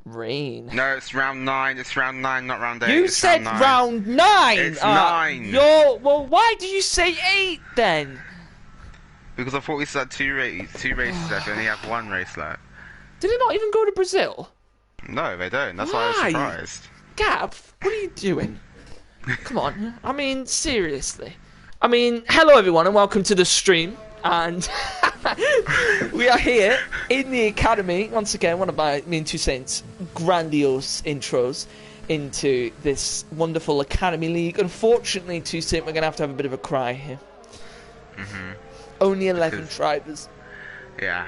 Rain. No, it's round 9. It's round 9, not round 8. You It's said round 9. round 9! It's 9! Well, why did you say 8 then? Because I thought we still had two races left, we only have one race left. Did it not even go to Brazil? No, they don't. That's why I was surprised. Gav, what are you doing? Come on. I mean, seriously. I mean, hello everyone and welcome to the stream. And we are here in the Academy. Once again, one of me and Two Saints' grandiose intros into this wonderful Academy League. Unfortunately, Two Saints, we're going to have a bit of a cry here. Only 11 drivers. Yeah,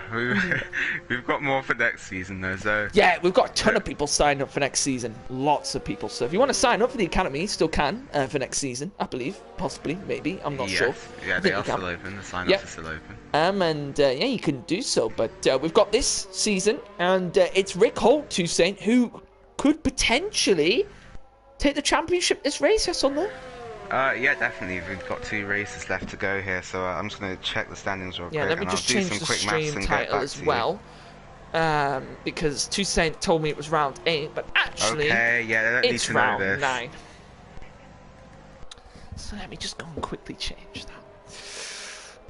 we've got more for next season though, so... Yeah, we've got a ton of people signed up for next season. Lots of people. So if you want to sign up for the Academy, you still can for next season, I believe. Possibly, maybe. I'm not sure. Yeah, they are still open. The sign-ups are still open. Yeah, you can do so. But we've got this season, and it's Rick Holt, Two Saint, who could potentially take the championship this race, yes or no? Yeah, definitely. We've got 2 races left to go here, so I'm just going to check the standings real quick. Yeah, let me just change the stream title as well. Because Two Saint told me it was round 8, but actually, it's round 9. So let me just go and quickly change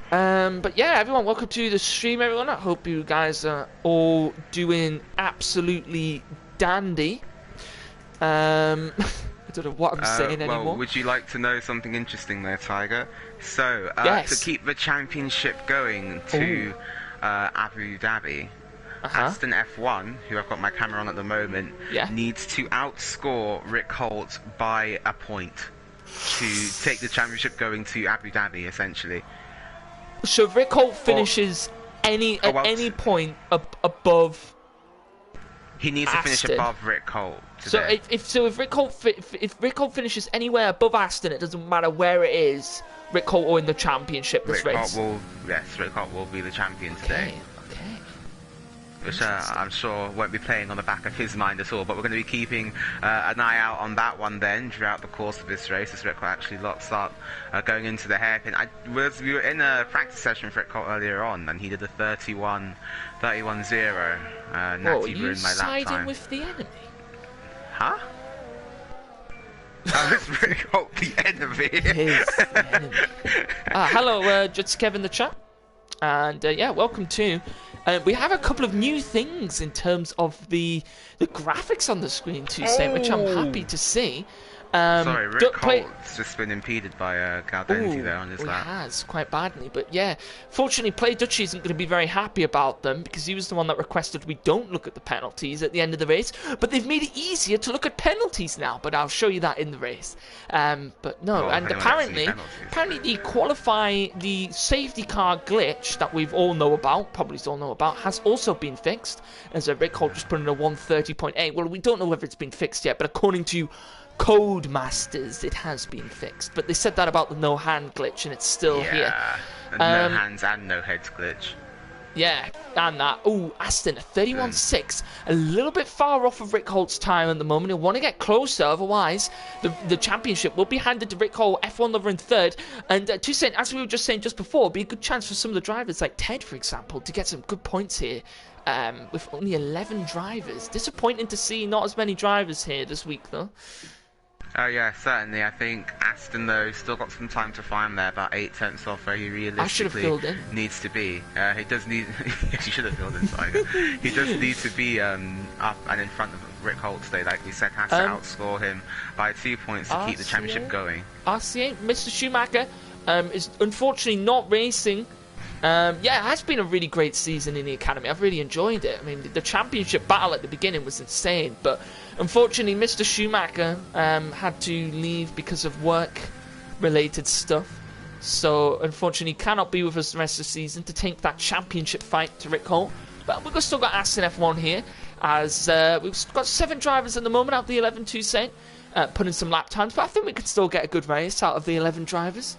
that. But yeah, everyone, welcome to the stream, everyone. I hope you guys are all doing absolutely dandy. I don't know what I'm saying anymore. Well, would you like to know something interesting there, Tiger? So, to keep the championship going to Abu Dhabi, Aston F1, who I've got my camera on at the moment, needs to outscore Rick Holt by a point to take the championship going to Abu Dhabi, essentially. So if Rick Holt finishes any point above... He needs to finish above Rick Holt today. So if Rick Holt finishes anywhere above Aston, it doesn't matter where it is, Rick Holt will win the championship this race. Rick Holt will be the champion today. Okay. Which I'm sure won't be playing on the back of his mind at all, but we're going to be keeping an eye out on that one then throughout the course of this race as Rick Holt actually locks up going into the hairpin. We were in a practice session with Rick Holt earlier on, and he did a 31-0. Whoa, are you siding with the enemy? Huh? How is Rick Holt the enemy? The enemy. Hello, just Kev in the chat. And yeah, welcome to... we have a couple of new things in terms of the graphics on the screen, Two Saint, which I'm happy to see. Sorry, Rick Holt's just been impeded by Gavra there on his lap. He has, quite badly. But yeah, fortunately, Play Dutchy isn't going to be very happy about them because he was the one that requested we don't look at the penalties at the end of the race. But they've made it easier to look at penalties now. But I'll show you that in the race. But no, and apparently the safety car glitch that we've all know about, probably all know about, has also been fixed. As Rick Holt just put in a 130.8. Well, we don't know whether it's been fixed yet, but according to Codemasters, it has been fixed. But they said that about the no hand glitch, and it's still here. No hands and no heads glitch. Yeah, and that. Aston, 31.6. A little bit far off of Rick Holt's time at the moment. He'll want to get closer, otherwise the championship will be handed to Rick Holt, F1 lover in 3rd. And Two Saint, as we were just saying just before, it'd be a good chance for some of the drivers, like Ted, for example, to get some good points here. With only 11 drivers. Disappointing to see not as many drivers here this week, though. Oh yeah, certainly. I think Aston, though, still got some time to find there, about 8/10 off where he realistically needs to be. He does need... He should have filled in, Tiger. He does need to be up and in front of Rick Holt today. Like we said, has to outscore him by 2 points to keep the championship going. RCA, Mr. Schumacher, is unfortunately not racing. Yeah, it has been a really great season in the Academy. I've really enjoyed it. I mean, the championship battle at the beginning was insane, but unfortunately, Mr. Schumacher had to leave because of work-related stuff. So, unfortunately, cannot be with us the rest of the season to take that championship fight to Rick Holt. But we've still got Aston F1 here, as we've got 7 drivers at the moment out of the 11 Two Saint, putting some lap times, but I think we can still get a good race out of the 11 drivers.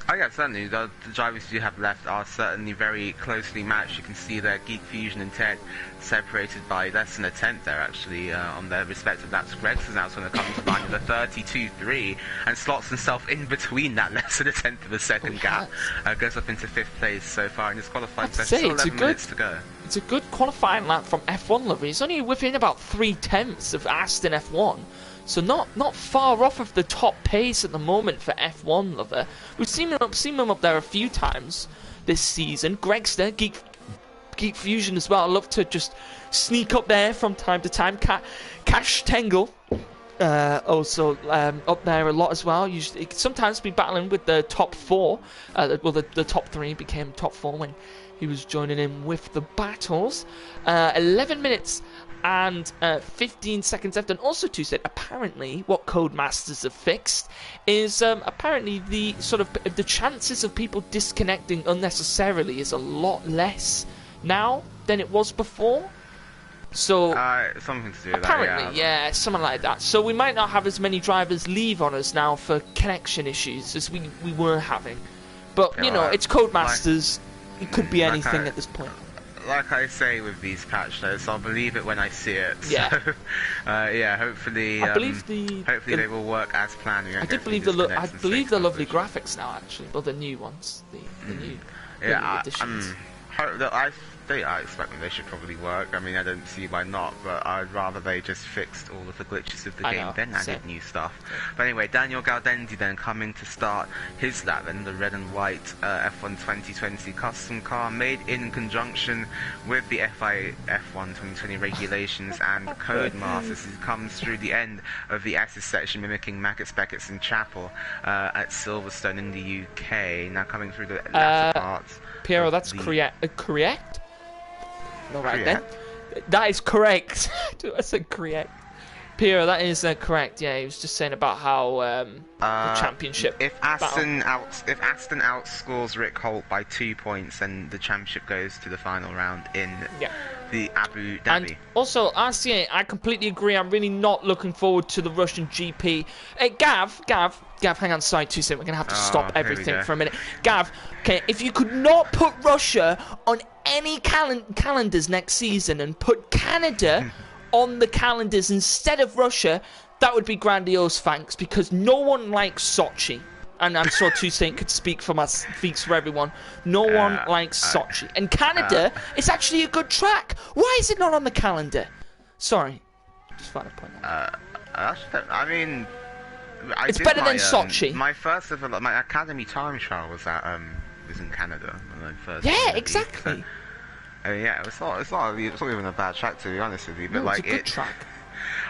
Oh yeah, certainly. The drivers you have left are certainly very closely matched. You can see there, Geek Fusion and Ted separated by less than a tenth there, actually, on their respective laps. Greg's is now going to come to line with a 32.3 and slots himself in between that less than a tenth of a second gap. Goes up into 5th place so far in his qualified session. Still 11 minutes to go. It's a good qualifying lap from F1 Lover. He's only within about 3/10 of Aston F1. So not far off of the top pace at the moment for F1 Lover. We've seen him up there a few times this season. Gregster, Geek Fusion as well. I love to just sneak up there from time to time. Cash Tangle also up there a lot as well. Usually, sometimes be battling with the top 4. The top 3 became top 4 when he was joining in with the battles. 11 minutes and 15 seconds left. And also to say, apparently, what Codemasters have fixed is apparently the chances of people disconnecting unnecessarily is a lot less now than it was before. So something to do with apparently, yeah, something like that. So we might not have as many drivers leave on us now for connection issues as we were having. But you know, it's Codemasters. It could be anything at this point. Like I say with these patch notes, I'll believe it when I see it. Yeah. So, hopefully, hopefully they will work as planned. I did believe the lovely graphics now, actually, or the new ones, the new additions. I expect they should probably work. I mean, I don't see why not, but I'd rather they just fixed all of the glitches of the game then added new stuff. But anyway, Daniel Gaudenzi then coming to start his lap then, the red and white F1 2020 custom car made in conjunction with the FIA F1 2020 regulations and Codemasters. He comes through the end of the SS section mimicking Maggots, Beckett's and Chapel at Silverstone in the UK. Now coming through the latter parts. Piero, that's correct? All right then. That is correct. I said correct. Piero, that is correct. Yeah, he was just saying about how the championship. If Aston outscores Rick Holt by 2 points, then the championship goes to the final round in the Abu Dhabi. And also, RCA, I completely agree. I'm really not looking forward to the Russian GP. Hey, Gav, hang on, sorry, 2 seconds. We're gonna have to stop everything for a minute. Gav, okay, if you could not put Russia on any calendars next season and put Canada on the calendars instead of Russia, that would be grandiose, thanks, because no one likes Sochi. And I'm sure Toussaint could speak for everyone. No one likes Sochi. And Canada is actually a good track. Why is it not on the calendar? Sorry. Just want to point that out. I mean, it's better than Sochi. My academy time trial was in Canada when I first. Yeah, exactly. So, it's not even a bad track, to be honest with you. But it's a good track.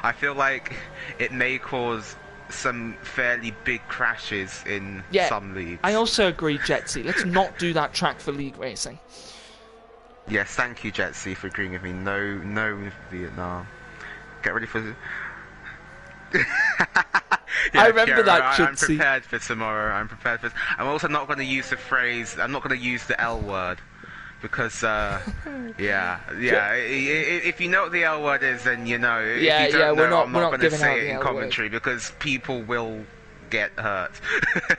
I feel like it may cause some fairly big crashes in some leagues. I also agree, Jetsy. Let's not do that track for league racing. Yes, thank you, Jetsy, for agreeing with me. No, Vietnam. Get ready for. I remember that, Jetsy. I'm prepared for tomorrow. I'm also not going to use the phrase. I'm not going to use the L word. Because, if you know what the L word is, then you know. If you don't know, I'm not going to say it in commentary because people will get hurt,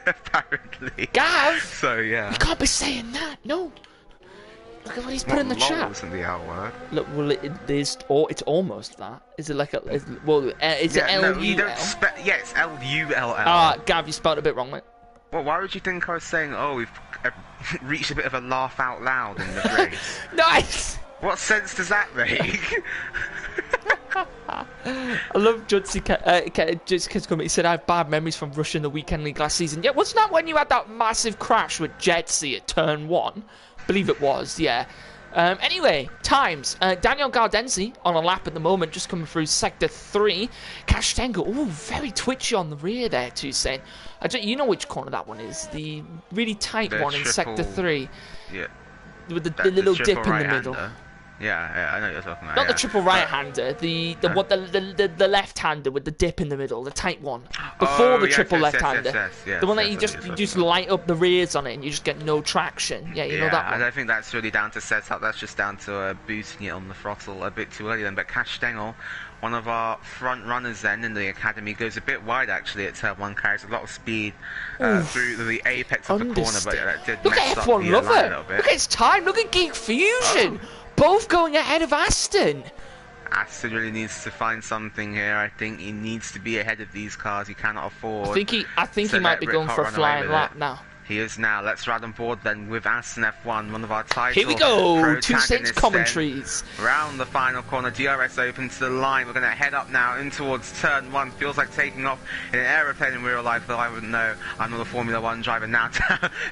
apparently. Gav! So, yeah. You can't be saying that, no. Look at what he's put in the chat. Isn't the L word? Look, well, it's almost that. Is it like a, is it L-U-L? No, you don't it's L-U-L-L. Gav, you spelled it a bit wrong, mate. Well, why would you think I was saying, we've reached a bit of a laugh out loud in the race? Nice! What sense does that make? I love Judsy's comment. He said, I have bad memories from Russia in the weekend league last season. Yeah, wasn't that when you had that massive crash with Jetsy at turn 1? I believe it was, yeah. Anyway, times. Daniel Gaudenzi on a lap at the moment, just coming through sector 3. Kashtenko, very twitchy on the rear there, Toussaint. You know which corner that one is. The really tight one in sector 3. Yeah. With the little dip in the middle. Yeah, I know what you're talking about. Not the triple right-hander, the left-hander with the dip in the middle, the tight one. Before the triple left-hander. The one that you just light up the rears on it and you just get no traction. Yeah, you know that one. I don't think that's really down to setup, that's just down to boosting it on the throttle a bit too early then. But Cash Stengel, one of our front runners then in the academy, goes a bit wide actually at turn 1, carries a lot of speed through the apex of the corner, but that did mess up the line a little bit. Look at his time, look at Geek Fusion! Both going ahead of Aston. Aston really needs to find something here. I think he needs to be ahead of these cars. He cannot afford. I think he might be going for a flying lap now. He is now. Let's ride on board then with Aston F1, one of our title Here we go. protagonists. 2 cents commentaries. Round the final corner, DRS open to the line. We're going to head up now in towards turn 1. Feels like taking off in an aeroplane in real life, though I wouldn't know. I'm not a Formula 1 driver now.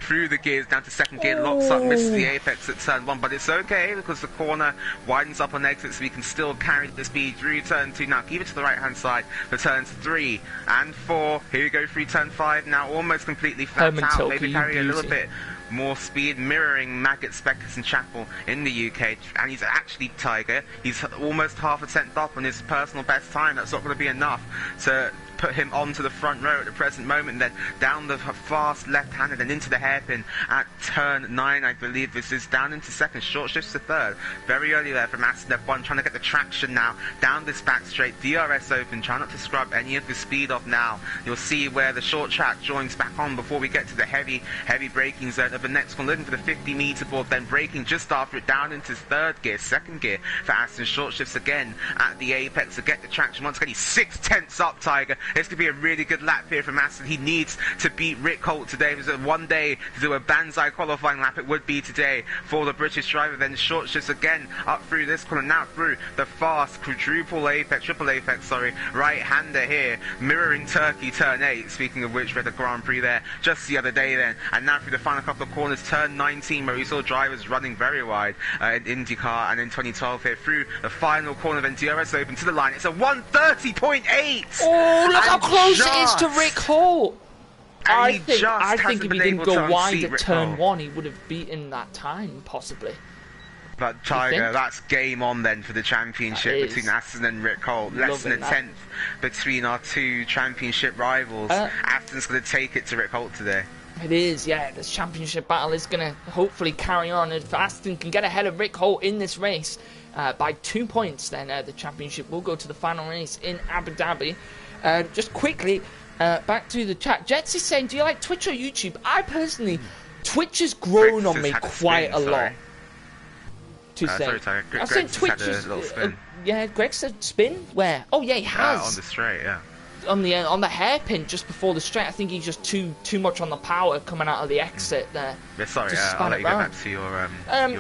Through the gears, down to second gear, locks up, misses the apex at turn 1. But it's okay because the corner widens up on exit, so we can still carry the speed through turn 2. Now keep it to the right-hand side for turns 3 and 4. Here we go through turn 5 now, almost completely flat out. Maybe carry a little bit more speed, mirroring Maggot, Speckers and Chapel in the UK. And he's actually Tiger. He's almost half a tenth up on his personal best time. That's not going to be enough to put him onto the front row at the present moment. Then down the fast left-handed and into the hairpin at turn 9, I believe this is, down into second, short shifts to third. Very early there from Aston F1, trying to get the traction now down this back straight. DRS open, try not to scrub any of the speed off now. You'll see where the short track joins back on before we get to the heavy braking zone of the next one. Looking for the 50-meter board, then braking just after it down into third gear, second gear for Aston. Short shifts again at the apex to get the traction. Once again, he's 6 tenths up, Tiger. This could be a really good lap here from Aston. He needs to beat Rick Holt today. If it was one day to do a Banzai qualifying lap, it would be today for the British driver. Then short shifts again up through this corner, now through the fast triple apex, right-hander here, mirroring Turkey turn 8. Speaking of which, we had a Grand Prix there just the other day then. And now through the final couple of corners, turn 19, where we saw drivers running very wide in IndyCar, and in 2012 here through the final corner, then DRS open to the line. It's a 1:30.8. Oh, look how close it is to Rick Holt. I think if he didn't go wide at turn 1, he would have beaten that time, possibly. But Tiger, that's game on then for the championship between Aston and Rick Holt. Less than a tenth between our two championship rivals. Aston's going to take it to Rick Holt today. It is, yeah. This championship battle is going to hopefully carry on. If Aston can get ahead of Rick Holt in this race by 2 points, then the championship will go to the final race in Abu Dhabi. Just quickly, back to the chat. Jets is saying, do you like Twitch or YouTube? I personally, Twitch has grown on me quite a lot. Sorry, I said Twitch is, yeah, Greg said spin? Where? Oh yeah, he has. On the straight, yeah. On the hairpin just before the straight. I think he's just too much on the power coming out of the exit there. Yeah, sorry, I'll let you go back to your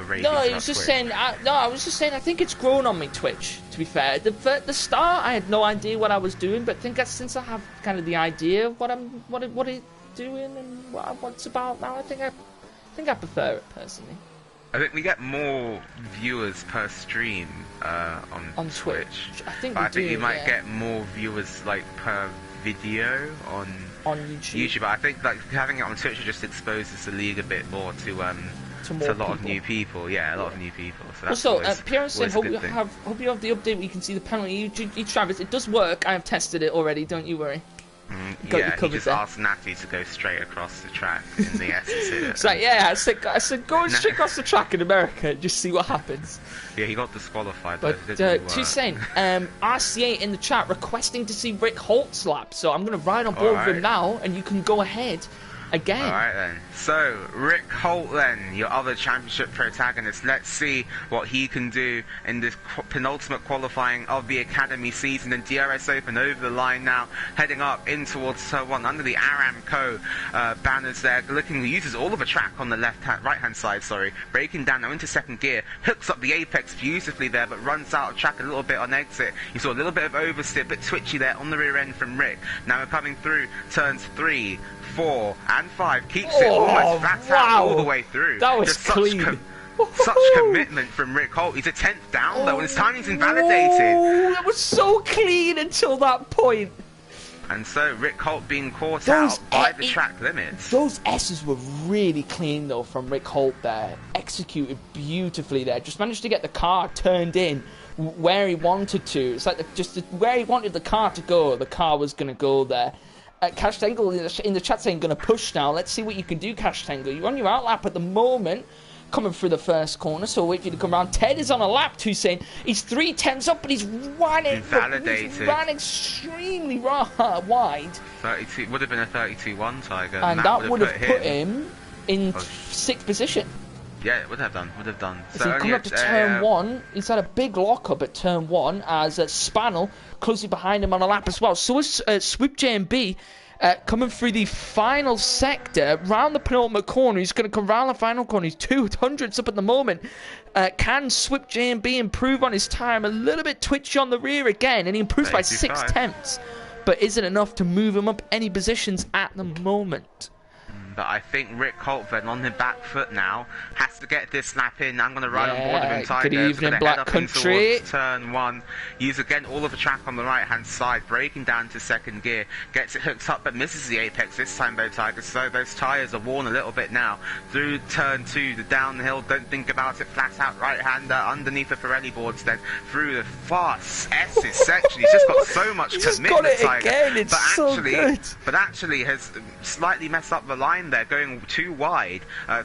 ratings. No, I was just saying. I was just saying. I think it's grown on me, Twitch. To be fair, the start I had no idea what I was doing, but I think since I have kind of the idea of what it's doing and what it's about now, I think I prefer it personally. I think we get more viewers per stream on Twitch. I think you might get more viewers like per video on YouTube. But I think like having it on Twitch just exposes the league a bit more to a lot of new people. Yeah, a lot of new people. So that's also, Pierre said, hope you have the update where you can see the penalty each drivers. It does work. I have tested it already. Don't you worry. Yeah, he just asked Natty to go straight across the track in the essence here. It's like, yeah, I said go straight across the track in America and just see what happens. Yeah, he got disqualified. But Toussaint, RCA in the chat requesting to see Rick Holt's lap, so I'm going to ride on board with him now, and you can go ahead again. Alright then. So, Rick Holt then, your other championship protagonist. Let's see what he can do in this penultimate qualifying of the Academy season. And DRS Open over the line now, heading up in towards turn 1 under the Aramco banners there. Uses all of the track on the right-hand side, braking down now into second gear. Hooks up the apex beautifully there, but runs out of track a little bit on exit. You saw a little bit of oversteer, a bit twitchy there on the rear end from Rick. Now we're coming through turns 3, 4 and 5, keeps it almost flat out all the way through. That was clean. Such commitment from Rick Holt. He's a 10th down though, and his timing's invalidated. That was so clean until that point. And so Rick Holt being caught out by the track limits. Those S's were really clean though from Rick Holt there. Executed beautifully there. Just managed to get the car turned in where he wanted to. It's like where he wanted the car to go, the car was going to go there. Cash Tangle in the chat saying, going to push now. Let's see what you can do, Cash Tangle. You're on your outlap at the moment, coming through the first corner, so wait for you to come around. Ted is on a lap too, saying he's 3 tenths up, but he's running. He's ran extremely wide. 32 would have been a 32-1 Tiger. And that would have put him in 6th position. Yeah, it would have done. So he come up to turn 1. He's had a big lock-up at turn 1 as Spannel closely behind him on a lap as well. So is Swoop JMB. coming through the final sector, round the penultimate corner. He's going to come round the final corner. He's 200s up at the moment. Can Swip J&B improve on his time? A little bit twitchy on the rear again, and he improves by 6/10, but isn't enough to move him up any positions at the moment. But I think Rick Holt then on the back foot now has to get this lap in. I'm going to ride on board with him. Tiger. Good evening, Black Country. Turn 1. Use again all of the track on the right hand side, braking down to second gear. Gets it hooked up but misses the apex this time though, Tiger. So those tyres are worn a little bit now. Through turn 2, the downhill, don't think about it, flat out right hander underneath the Pirelli boards, then through the fast S's section. He's just got so much commitment, Tiger. Again. It's so good. But actually has slightly messed up the line there, going too wide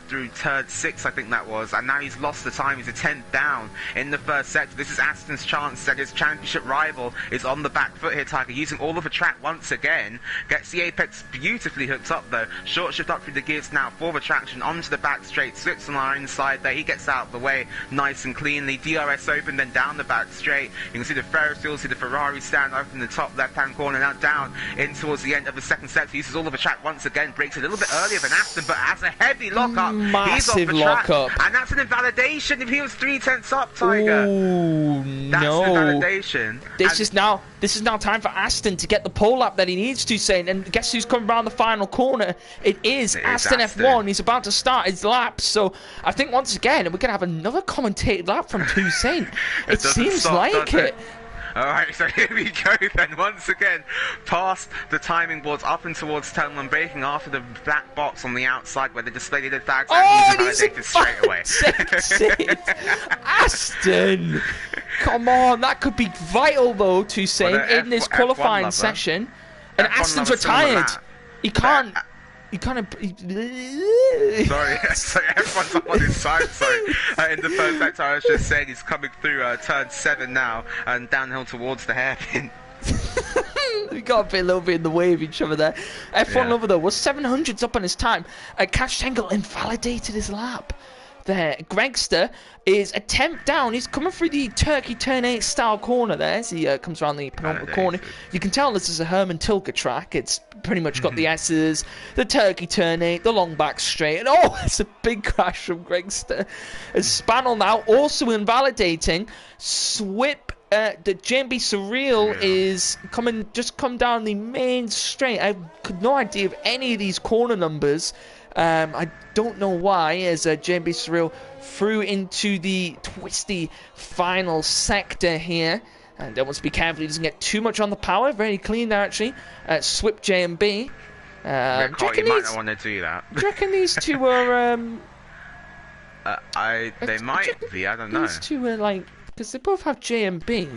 through turn 6, I think that was, and now he's lost the time. He's a 10th down in the first sector. This is Aston's chance that his championship rival is on the back foot here, Tiger, using all of the track once again. Gets the apex beautifully hooked up though. Short shift up through the gears now for the traction onto the back straight. Slips on our inside there. He gets out of the way nice and cleanly. DRS open, then down the back straight. You can see the Ferris wheel, see the Ferrari stand up in the top left hand corner, now down in towards the end of the second sector. Uses all of the track once again, breaks a little bit earlier than Aston, but has a heavy lock-up. He's off the track, and that's an invalidation if he was 3/10 up, Tiger. Ooh, that's no. an invalidation. This is now time for Aston to get the pole lap that he needs to, Saint. And guess who's coming around the final corner? It is Aston F1. He's about to start his lap. So I think once again we're gonna have another commentated lap from Toussaint. It seems like it. Alright, so here we go then, once again, past the timing boards, up and towards turn 1, braking after the black box on the outside where they displayed the tags, and he's validated straight away. Aston! Come on, that could be vital though, Toussaint, in this qualifying session. And Aston's retired. He can't... You kind of... Sorry, everyone's up on his side, sorry. In the first sector, I was just saying he's coming through turn 7 now, and downhill towards the hairpin. We got a little bit in the way of each other there. F1 Lover, though, was 700s up on his time. Cash Tangle invalidated his lap. There, Gregster is a 10th down. He's coming through the Turkey Turn 8 style corner there as he comes around the penultimate corner. You can tell this is a Herman Tilke track. It's pretty much got the S's, the Turkey Turn 8, the long back straight, and oh, it's a big crash from Gregster. A Spanel now also invalidating. Swip, the J&B Surreal is come down the main straight. I had no idea of any of these corner numbers. I don't know why, as J&B Surreal through into the twisty final sector here. And wants to be careful he doesn't get too much on the power. Very clean there, actually. Swip J&B. You might not want to do that. Do you reckon these two are... they might be, I don't know. These two are like... Because they both have J&B.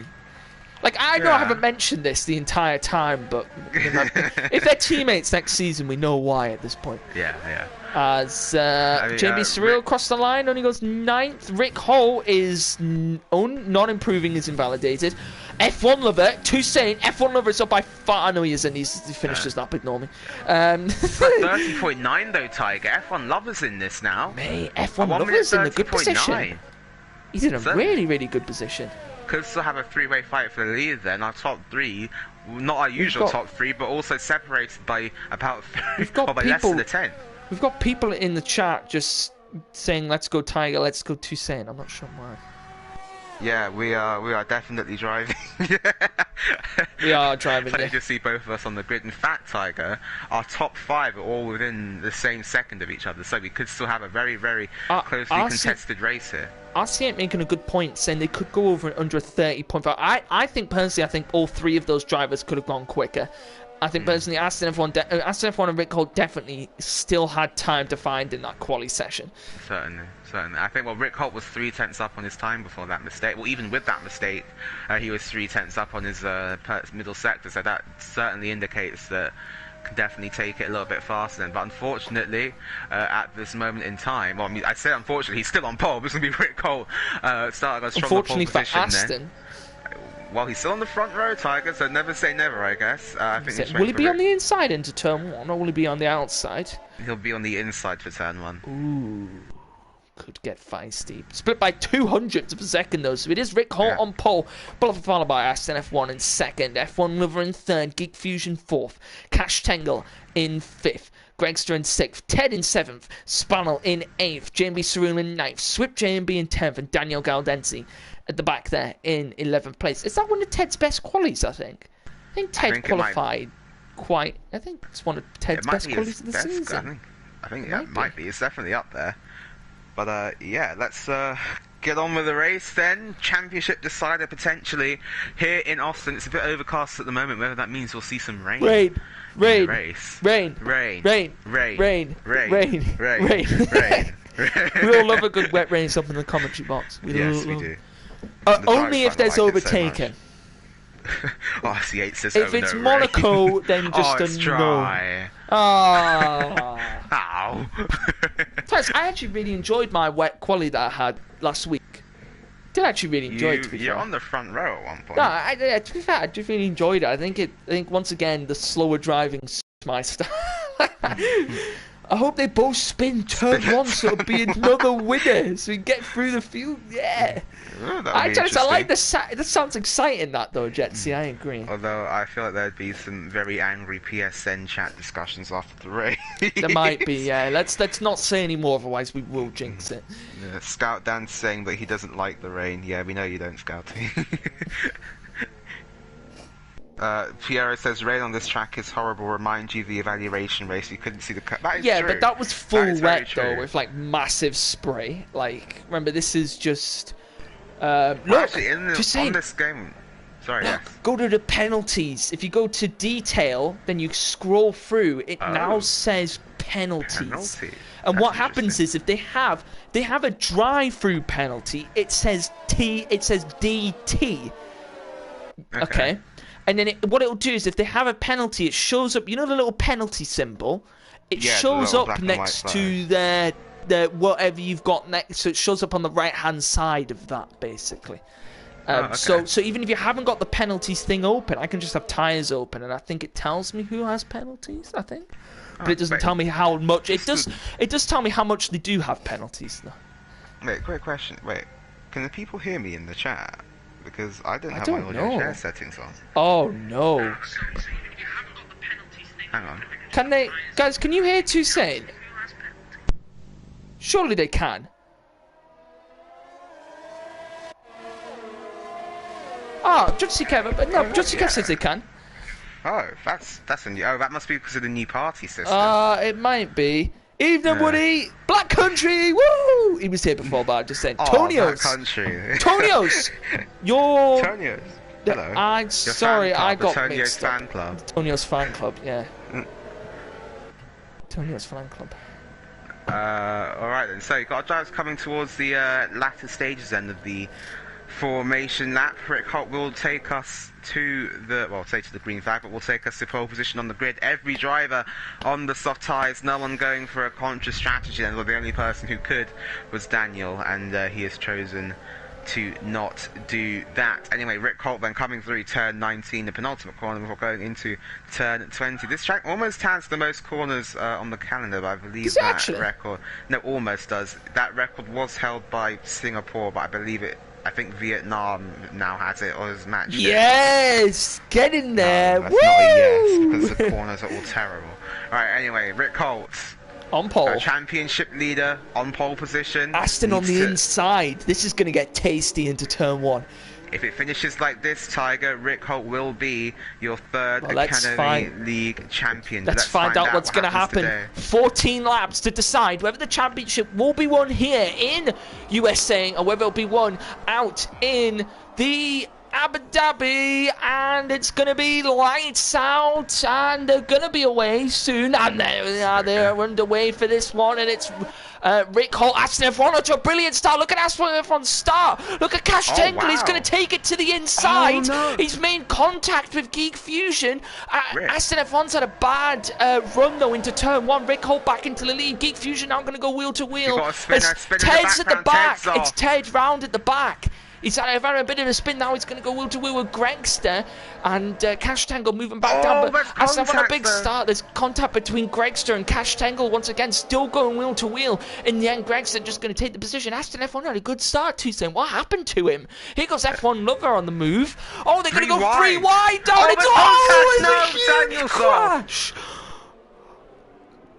Like, I know I haven't mentioned this the entire time, but if they're teammates next season, we know why at this point. Yeah. As J&B Surreal crossed the line, only goes 9th. Rick Holt is not improving, is invalidated. F1 Lover, Toussaint, F1 Lover is up by 5. I know he isn't, he finished his lap, ignore me. 30.9 though, Tiger. F1 Lover's in this now. Mate, F1 Lover's in a good position. He's in a really, really good position. Could still have a 3-way fight for the lead then. Our top 3, not our usual top 3, but also separated by about 3, or by less than a 10. We've got people in the chat just saying, let's go Tiger, let's go Toussaint. I'm not sure why. Yeah, we are definitely driving. We are driving. Funny to see both of us on the grid. In fact, Tiger, our top 5 are all within the same second of each other, so we could still have a very, very closely contested race here. RC8 making a good point, saying they could go over under a 30.5. I think personally, I think all 3 of those drivers could have gone quicker. I think personally, Aston F1 and Rick Holt definitely still had time to find in that quali session. Certainly. I think, Rick Holt was 3/10 up on his time before that mistake. Well, even with that mistake, he was 3/10 up on his middle sector, so that certainly indicates that can definitely take it a little bit faster then. But unfortunately, at this moment in time, well, I mean, I say unfortunately, he's still on pole. This is going to be Rick Holt starting a strong pole position. Unfortunately for Aston. Then. Well, he's still on the front row, Tiger, so never say never, I guess. I think will he be on the inside into turn 1, or will he be on the outside? He'll be on the inside for turn 1. Ooh. could get feisty. Split by 200ths of a second, though, so it is Rick Holt on pole, followed by Aston F1 in second, F1 Lover in third, Geek Fusion fourth, Cash Tangle in fifth, Gregster in sixth, Ted in seventh, Spannel in eighth, JMB Cerule in ninth, Swip JMB in 10th, and Daniel Galdenzi at the back there in 11th place. Is that one of Ted's best qualies, I think? I think Ted qualified quite... I think it's one of Ted's best qualities of the season. I think it might be. It's definitely up there. But yeah, let's get on with the race then. Championship decider potentially here in Austin. It's a bit overcast at the moment, whether that means we'll see some rain. Rain. We all love a good wet rain up in the commentary box. Yes, we do. Only if there's overtaken. RC8 says, if it's Monaco, then just a dry. No. Ow. I actually really enjoyed my wet quali that I had last week. Did actually really enjoy it. You're on the front row at one point. No, to be fair, I just really enjoyed it. I think once again the slower driving is my style. I hope they both spin turn one, so it'll be another winner, so we get through the field. Yeah. I like the that sounds exciting. That though, Jetsy, I agree. Although I feel like there'd be some very angry PSN chat discussions after the race. There might be, yeah. Let's not say any more, otherwise we will jinx it. Yeah, Scout Dan's saying that he doesn't like the rain. Yeah, we know you don't, Scouty. Piero says rain on this track is horrible. Remind you the evaluation race. You couldn't see the cut. That is true. But that was full wet though, with like massive spray. Like, remember, this is just. Look, actually, on this game. Sorry. Look, go to the penalties. If you go to detail, then you scroll through. It now says penalties. And what happens is if they have a drive-through penalty, it says DT. Okay. And then what it'll do is if they have a penalty, it shows up, you know the little penalty symbol? It shows up next to their whatever you've got next, so it shows up on the right-hand side of that, basically. So even if you haven't got the penalties thing open, I can just have tyres open, and I think it tells me who has penalties, I think. But it doesn't tell me how much. It does tell me how much they do have penalties, though. Wait, quick question. Wait, can the people hear me in the chat? Because I don't have my audio share settings on. Oh no. Hang on. Can they, guys? Can you hear Toussaint? Surely they can. Oh, Jutsi Kev, but no, Jutsi Kev says they can. Oh, that's a new. Oh, that must be because of the new party system. It might be. Evening, Woody. Black Country. Woo! He was here before, but I just saying. Tonios. Black Country. Tonios. You're. Tonios. Hello. I'm sorry, I got Tonios mixed up. fan club. Tonios fan club. Yeah. Tonios fan club. Alright then. So you got drivers coming towards the latter stages then of the formation lap. Rick Holt will take us to the, well, say to the green flag, but will take us to pole position on the grid. Every driver on the soft tyres, no one going for a conscious strategy, and the only person who could was Daniel, and he has chosen to not do that. Anyway, Rick Holt then coming through turn 19, the penultimate corner, before going into turn 20. This track almost has the most corners on the calendar, but I believe that record, no, almost does. That record was held by Singapore, but I think Vietnam now has it, or has matched it. Yes! Get in there! No, that's not a yes, because the corners are all terrible. Alright, anyway, Rick Holt. On pole. Championship leader, on pole position. Aston on the inside. This is going to get tasty into turn one. If it finishes like this, Tiger, Rick Holt will be your third Academy League champion. Let's find out what's going to happen. Today. 14 laps to decide whether the championship will be won here in USA or whether it'll be won out in the Abu Dhabi, and it's going to be lights out, and they're going to be away soon, and they're underway for this one, and it's Rick Holt, Aston F1 to a brilliant start. Look at Aston F1 start. Look at Cash Tangle. He's going to take it to the inside. He's made contact with Geek Fusion. Aston F1's had a bad run though into turn one. Rick Holt back into the lead. Geek Fusion now going to go wheel to wheel. Ted's at the back. It's Ted round at the back. He's had a bit of a spin now. He's going to go wheel to wheel with Gregster, and Cash Tangle moving back down. But Aston on a big start. There's contact between Gregster and Cash Tangle once again, still going wheel to wheel. In the end, Gregster just going to take the position. Aston F1 had a good start, Toussaint. What happened to him? Here goes F1 Lover on the move. Oh, they're going to go 3 wide down. It's a huge crash.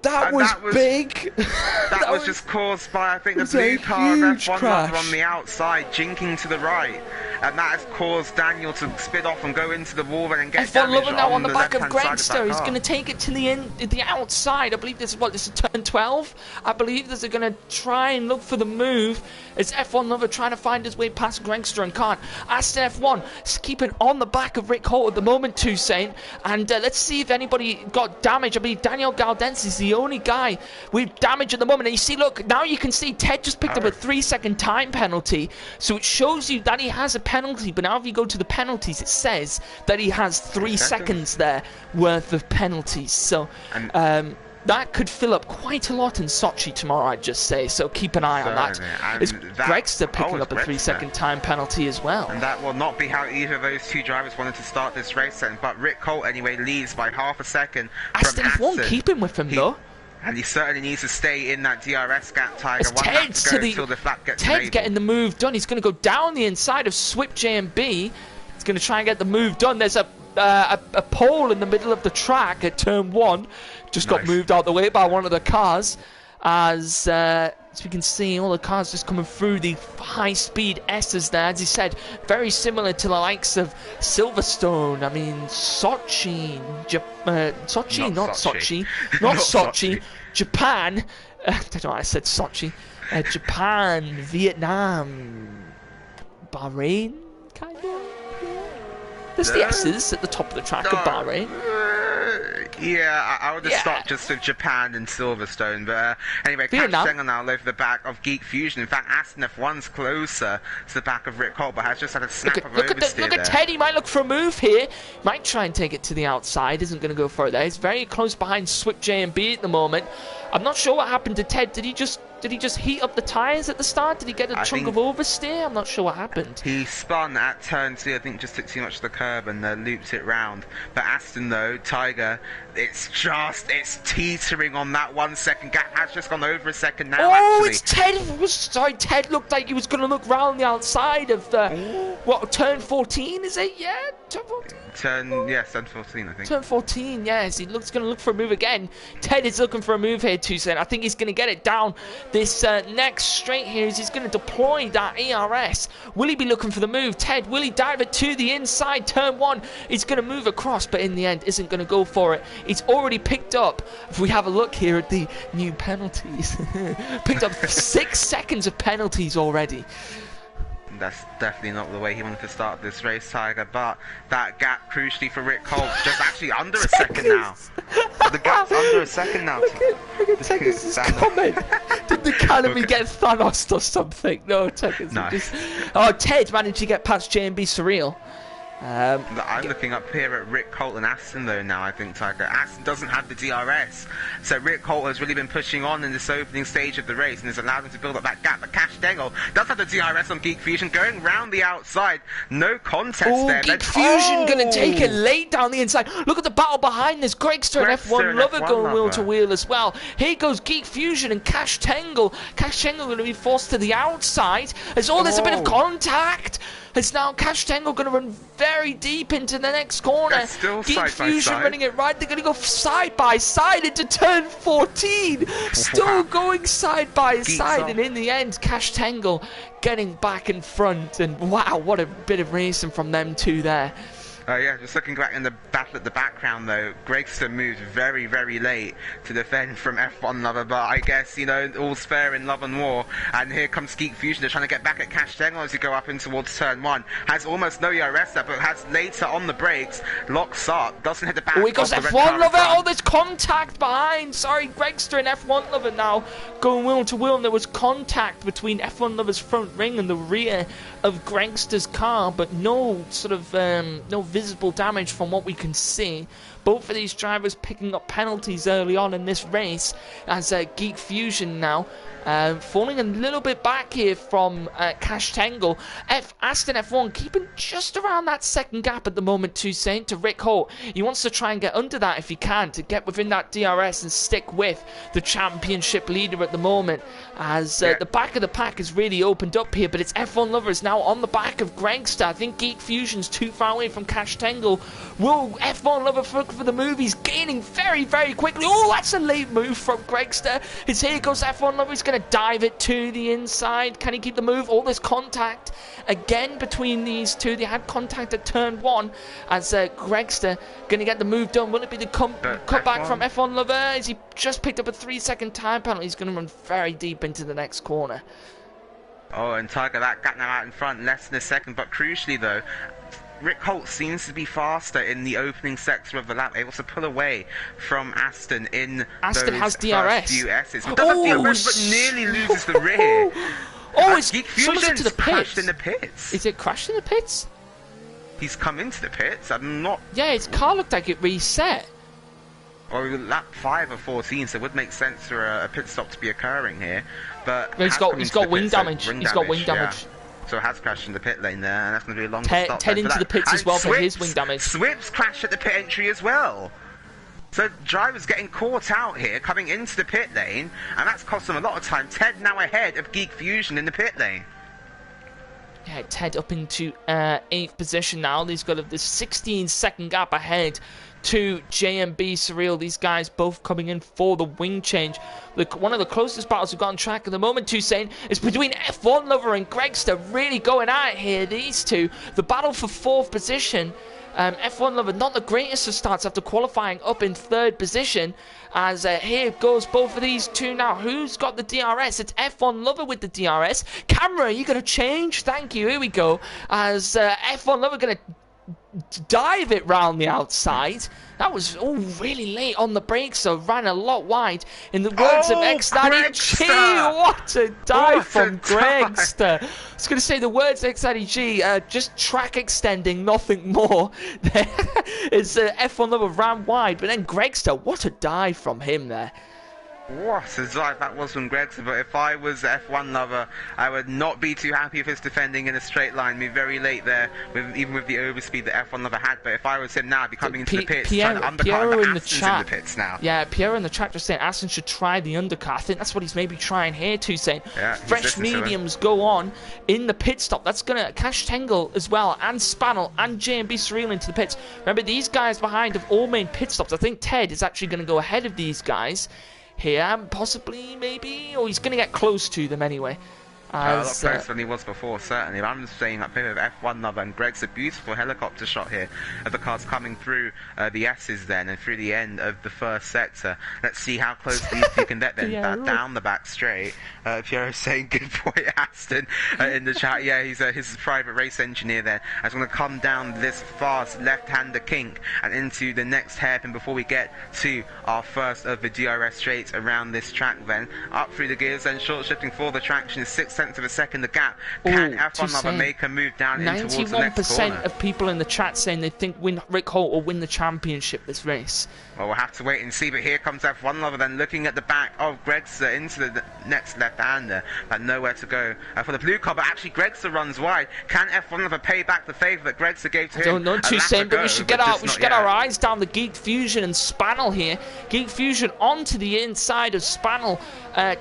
That was big. That was just caused by, I think, the blue car of F1 Lover on the outside, jinking to the right. And that has caused Daniel to spin off and go into the wall and then get F1 Lover now on the back of Gregster. He's going to take it to the outside. I believe this is turn 12. I believe they're going to try and look for the move. It's F1 Lover trying to find his way past Gregster and can't. Aston F1 is keeping on the back of Rick Holt at the moment, Toussaint. And let's see if anybody got damage. I believe Daniel Galdense is the only guy with damage at the moment. And you see, look, now you can see Ted just picked up a 3-second time penalty. So it shows you that he has a penalty. But now if you go to the penalties, it says that he has 3 seconds there worth of penalties. So that could fill up quite a lot in Sochi tomorrow, I'd just say. So keep an eye on that. Is Gregster picking up a 3-second time penalty as well? And that will not be how either of those two drivers wanted to start this race then. But Rick Holt, anyway, leads by half a second Aston F1 keeping with him, though. And he certainly needs to stay in that DRS gap, Tiger. Ted's getting the move done. He's going to go down the inside of Swip JMB. He's going to try and get the move done. There's a pole in the middle of the track at turn 1. Just got moved out the way by one of the cars. As we can see, all the cars just coming through the high-speed S's there. As he said, very similar to the likes of Silverstone. I mean, Sochi, not Sochi. Japan. I don't know why I said Sochi. Japan, Vietnam, Bahrain, kind of. There's the S's at the top of the track of Bahrain. Yeah, I would have stopped just with Japan and Silverstone. But anyway, Cash Tangle now over the back of Geek Fusion. In fact, Aston F1's closer to the back of Rick Holt, but has just had a snap of oversteer. Look at Ted. He might look for a move here. Might try and take it to the outside. Isn't going to go for it there. He's very close behind Swip JMB at the moment. I'm not sure what happened to Ted. Did he just heat up the tyres at the start? Did he get a chunk of oversteer? I'm not sure what happened. He spun at turn 2, I think just took too much of the curb and looped it round. But Aston, though, Tiger, it's teetering on that 1 second gap. Has just gone over a second now, actually. It's Ted. Sorry, Ted looked like he was going to look round the outside of the, turn 14, is it? Yeah, turn 14. Turn 14, I think. Turn 14, yes. He's going to look for a move again. Ted is looking for a move here, Toussaint. I think he's going to get it down this next straight here. He's going to deploy that ERS. Will he be looking for the move? Ted, will he dive it to the inside? Turn 1. He's going to move across, but in the end, isn't going to go for it. He's already picked up, if we have a look here at the new penalties, picked up 6 seconds of penalties already. That's definitely not the way he wanted to start this race, Tiger, but that gap crucially for Rick Holt, just actually under a second now. The gap's under a second now. Look at Tegus' comment. Did the Academy get Thanos or something? No, Tegus. No. Ted managed to get past JMB Surreal. I'm looking up here at Rick Holt and Aston, though, now, I think, Tiger. Aston doesn't have the DRS, so Rick Holt has really been pushing on in this opening stage of the race and has allowed him to build up that gap. But Cash Tangle does have the DRS on Geek Fusion, going round the outside. No contest there. Geek Fusion going to take it late down the inside. Look at the battle behind this. Gregster and F1 Lover going wheel to wheel as well. Here goes Geek Fusion and Cash Tangle. Cash Tangle going to be forced to the outside. There's a bit of contact. It's now Cash Tangle going to run very deep into the next corner. Geek Fusion running it right. They're going to go side by side into turn 14. Still going side by side. And in the end, Cash Tangle getting back in front. And wow, what a bit of racing from them two there. Yeah, just looking back in the battle at the background, though, Gregson moved very, very late to defend from F1 Lover, but I guess, all's fair in love and war. And here comes Geek Fusion. They're trying to get back at Cash Tangle as you go up in towards turn 1. Has almost no ERS there, but has later on the brakes, locks up, doesn't hit the back. Oh, he goes F1 Lover. Oh, there's contact behind. Sorry, Gregster and F1 Lover now going wheel to wheel, and there was contact between F1 Lover's front ring and the rear of Gregster's car, but no sort of no visible damage from what we can see. Both of these drivers picking up penalties early on in this race as Geek Fusion now Falling a little bit back here from Cash Tangle. Aston F1 keeping just around that second gap at the moment to Rick Holt. He wants to try and get under that if he can, to get within that DRS and stick with the championship leader at the moment, as the back of the pack has really opened up here. But it's F1 Lovers now on the back of Gregster. I think Geek Fusion's too far away from Cash Tangle. Will F1 Lover look for the move? He's gaining very, very quickly. Oh, that's a late move from Gregster. Here goes F1 Lover. He's going to dive it to the inside. Can he keep the move? All this contact again between these two. They had contact at turn 1 as Gregster going to get the move done. Will it be the cutback from F1 Lover? As he just picked up a 3-second time penalty, he's going to run very deep into the next corner. Oh, and Tiger, that gap now out in front, less than a second. But crucially though, Rick Holt seems to be faster in the opening sector of the lap, able to pull away from Aston in Aston has DRS. First few S's. Doesn't DRS, but nearly loses the rear. It's Geek Fusion's to the crashed in the pits. Is it crashed in the pits? He's come into the pits. I'm not. Yeah, his car looked like it reset. Or lap 5 of 14, so it would make sense for a pit stop to be occurring here. But he's got wing damage. He's got wing damage. So it has crashed in the pit lane there, and that's going to be a long stop. Ted into the pits as well for his wing damage. Swip's crashed at the pit entry as well. So drivers getting caught out here, coming into the pit lane, and that's cost them a lot of time. Ted now ahead of Geek Fusion in the pit lane. Yeah, Ted up into 8th position now. He's got this 16-second gap ahead to JMB Surreal. These guys both coming in for the wing change. Look, one of the closest battles we've got on track at the moment, Toussaint, is between F1 Lover and Gregster. Really going at it here, these two. The battle for 4th position. F1 Lover, not the greatest of starts after qualifying up in 3rd position. As here goes both of these two now. Who's got the DRS? It's F1 Lover with the DRS. Camera, you going to change? Thank you. Here we go. As F1 Lover going to dive it round the outside. That was really late on the brakes, so ran a lot wide. In the words of X90G, what a dive from Gregster. I was going to say the words of X90G, just track extending, nothing more. It's F1 Lover ran wide, but then Gregster, what a dive from him there. What a dive that was from Gregson, but if I was F1 Lover, I would not be too happy with his defending in a straight line. Be very late there, even with the overspeed that F1 Lover had. But if I was him now, I'd be coming into the pits, trying to undercut the Aston's in the pits now. Yeah, Piero in the chat just saying Aston should try the undercut. I think that's what he's maybe trying here too, saying fresh mediums go on in the pit stop. That's going to Cash Tangle as well, and Spannel and JMB Surreal into the pits. Remember, these guys behind have all made pit stops. I think Ted is actually going to go ahead of these guys here, possibly, maybe, or he's going to get close to them anyway. A lot closer than he was before, certainly. But I'm just saying up here with F1 Lover and Greg's a beautiful helicopter shot here of the cars coming through the S's then and through the end of the first sector. Let's see how close these two can get then. Down the back straight. Piero's saying good boy Aston in the chat. Yeah, he's his private race engineer there. I'm going to come down this fast left-hander kink and into the next hairpin before we get to our first of the DRS straights around this track then. Up through the gears then, short shifting for the traction is 6 of a second the gap. Can F1 Lover make a move down in towards the next corner? 91% of people in the chat saying they think Rick Holt will win the championship this race. Well, we'll have to wait and see, but here comes F1 Lover then looking at the back of Gregster into the next left-hander, but nowhere to go for the blue car. But actually Gregster runs wide. Can F1 Lover pay back the favour that Gregster gave to him? I don't know, Toussaint, but we should get our eyes down the Geek Fusion and Spannel here. Geek Fusion onto the inside of Spannel,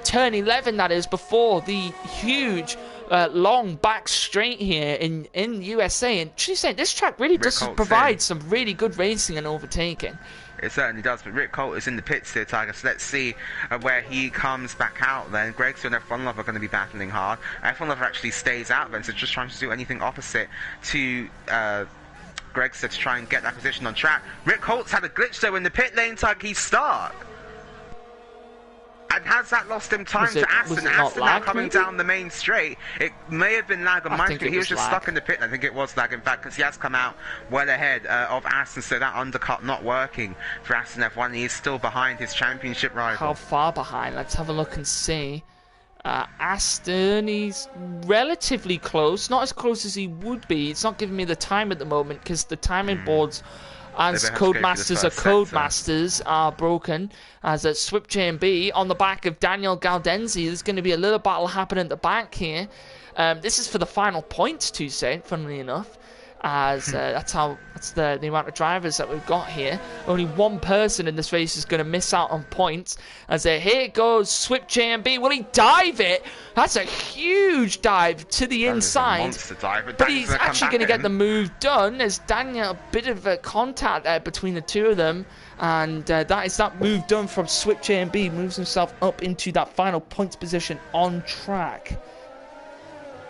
turn 11 that is, before the huge long back straight here in USA. And she's saying this track really does provide some really good racing and overtaking. It certainly does, but Rick Holt is in the pits here, Tiger, so let's see where he comes back out then. Gregson and F1 Lover are going to be battling hard. F1 Lover actually stays out then, so just trying to do anything opposite to Gregson to try and get that position on track. Rick Holt's had a glitch though in the pit lane, Tiger, he's stuck. And has that lost him time to Aston? Aston now coming down the main straight. It may have been lag on my screen. He was just stuck in the pit. I think it was lag, in fact, because he has come out well ahead of Aston, so that undercut not working for Aston F1. He is still behind his championship rival. How far behind? Let's have a look and see. Aston, he's relatively close. Not as close as he would be. It's not giving me the time at the moment because the timing boards, as Codemasters are broken. As at Swip JB on the back of Daniel Galdenzi, there's going to be a little battle happening at the back here. This is for the final points, Toussaint, funnily enough. As that's the amount of drivers that we've got here. Only one person in this race is going to miss out on points. As here goes Swip JMB. Will he dive it? That's a huge dive to the inside. But he's actually going to get the move done. As Daniel, a bit of a contact there between the two of them. And that is that move done from Swip JMB. Moves himself up into that final points position on track.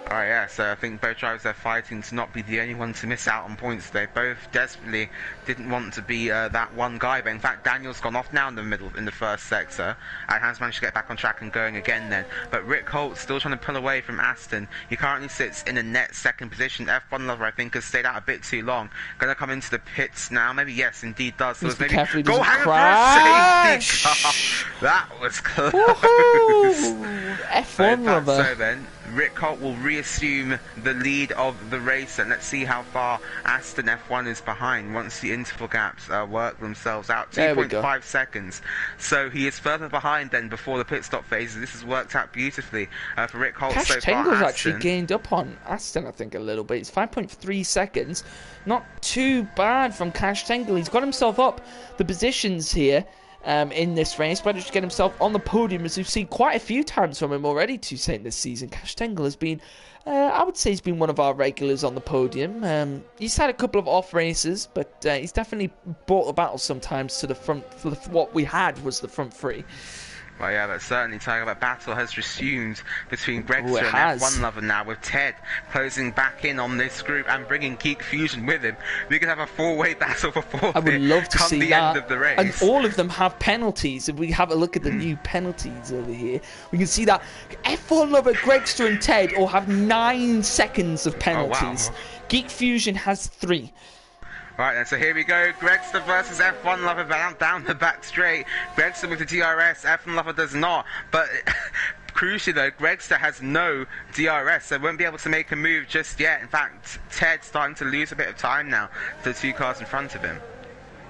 Alright, yeah, so I think both drivers are fighting to not be the only one to miss out on points. They both desperately didn't want to be that one guy, but in fact Daniel's gone off now in the first sector and has managed to get back on track and going again then. But Rick Holt still trying to pull away from Aston. He currently sits in a net second position. F1 Lover, I think, has stayed out a bit too long. Gonna come into the pits now. Maybe, yes, indeed does. So maybe go hang for a safety car. That was close. F1 Lover. So then, Rick Holt will reassume the lead of the race, and let's see how far Aston F1 is behind once the interval gaps work themselves out. 2.5 seconds. So he is further behind than before the pit stop phase. This has worked out beautifully for Rick Holt so far. Tengle's actually gained up on Aston, I think, a little bit. It's 5.3 seconds. Not too bad from Cash Tangle. He's got himself up the positions here. In this race, managed to get himself on the podium, as we've seen quite a few times from him already, Toussaint, this season. Cash Tangle has been, I would say he's been one of our regulars on the podium. He's had a couple of off races, but he's definitely brought the battle sometimes to the front. What we had was the front three. Well, yeah, but certainly, Tiger, that battle has resumed between Gregster and F1 Lover now, with Ted closing back in on this group and bringing Geek Fusion with him. We could have a four-way battle for fourth. I would love to see the that. End of the race. And all of them have penalties. If we have a look at the new penalties over here, we can see that F1 Lover, Gregster, and Ted all have 9 seconds of penalties. Oh, wow. Geek Fusion has 3. Right then, so here we go. Gregster versus F1 Lover down the back straight. Gregster with the DRS, F1 Lover does not. But crucially though, Gregster has no DRS, so won't be able to make a move just yet. In fact, Ted's starting to lose a bit of time now to the 2 cars in front of him.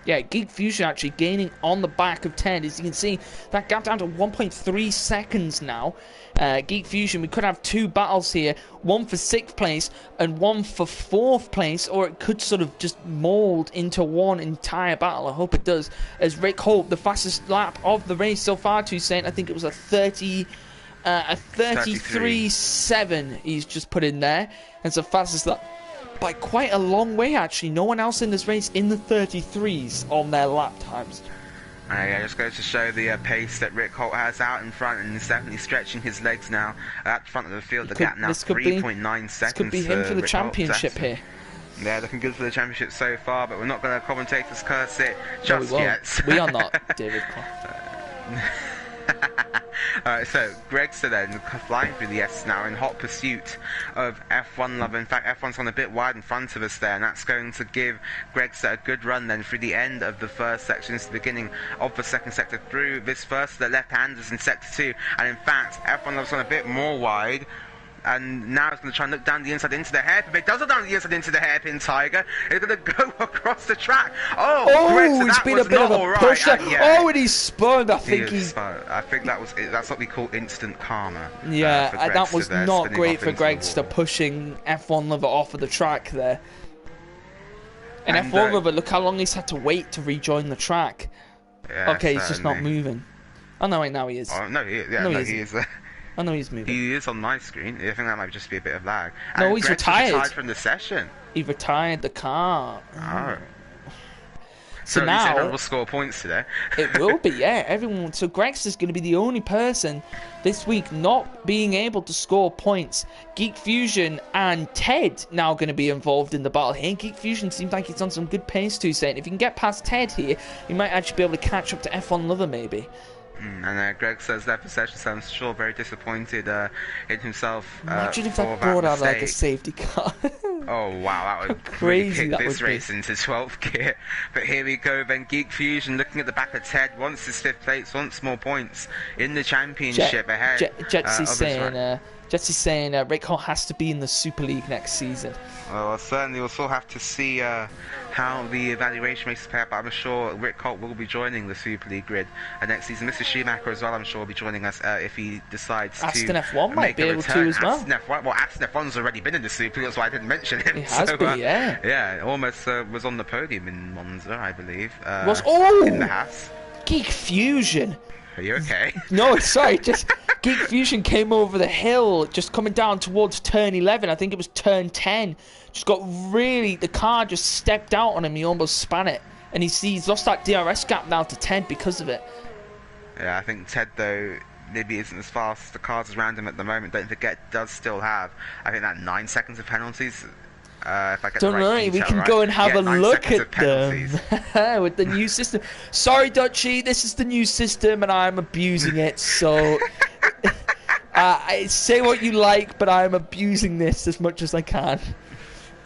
Yeah, Geek Fusion actually gaining on the back of Ted. As you can see, that gap down to 1.3 seconds now. Geek Fusion, we could have 2 battles here. One for 6th place and one for 4th place. Or it could sort of just mould into one entire battle. I hope it does. As Rick Holt, the fastest lap of the race so far, Toussaint, I think it was a 33.7 he's just put in there. It's the fastest lap by quite a long way, actually. No one else in this race in the 33s on their lap times. Yeah, just goes to show the pace that Rick Holt has out in front, and he's definitely stretching his legs now at the front of the field. The gap now 3.9 seconds. This could be him for the championship here. Yeah, looking good for the championship so far, but we're not going to commentators curse it just yet. We are not, David. Alright, so Gregster then flying through the S now in hot pursuit of F1 Lover. In fact, F1's on a bit wide in front of us there, and that's going to give Gregster a good run then through the end of the first section to the beginning of the second sector. Through this first, the left-handers in sector 2, and in fact, F1 Lover's on a bit more wide. And now it's going to try and look down the inside into the hairpin. It does look down the inside into the hairpin, Tiger. It's going to go across the track. It's been a bit of a pusher. Yeah. And he's spun. I think that's what we call instant karma. Yeah, that was not great for Gregster, pushing F1 Lover off of the track there. And F1 Lover, look how long he's had to wait to rejoin the track. Yeah, okay, he's just not moving. Oh no, wait, now he is. Oh no, he is. I know he's moving. He is on my screen. I think that might just be a bit of lag. No, he's retired from the session. He retired the car. Oh. So now everyone will score points today. It will be, yeah. Everyone. So Gregster's going to be the only person this week not being able to score points. Geek Fusion and Ted now going to be involved in the battle here. Geek Fusion seems like he's on some good pace too, saying if you can get past Ted here, he might actually be able to catch up to F1 Lover maybe. And Greg says that for session, so I'm sure very disappointed in himself. Imagine if that brought out like a safety car. Oh wow, that would crazy. Really kick this race into 12th gear. But here we go then. Geek Fusion looking at the back of Ted, wants his 5th place, wants more points in the championship ahead. Jetsy's saying Rick Holt has to be in the Super League next season. Well, certainly we'll still have to see how the evaluation races play out, but I'm sure Rick Holt will be joining the Super League grid next season. Mr. Schumacher as well, I'm sure, will be joining us if he decides Aston to F1 might be able to as well. Aston F1's already been in the Super League, that's why I didn't mention him. He has been, yeah. Yeah, almost was on the podium in Monza, I believe. In the Haas. Geek Fusion. Are you okay? No, sorry, just Geek Fusion came over the hill, just coming down towards turn 11. I think it was turn 10. Just got the car just stepped out on him. He almost span it. And he's lost that DRS gap now to Ted because of it. Yeah, I think Ted, though, maybe isn't as fast as the cars around him at the moment. Don't forget, does still have, I think, that 9 seconds of penalties. If I get Don't worry, we can go and have a look at them with the new system. Sorry, Dutchy, this is the new system and I'm abusing it, so say what you like, but I'm abusing this as much as I can.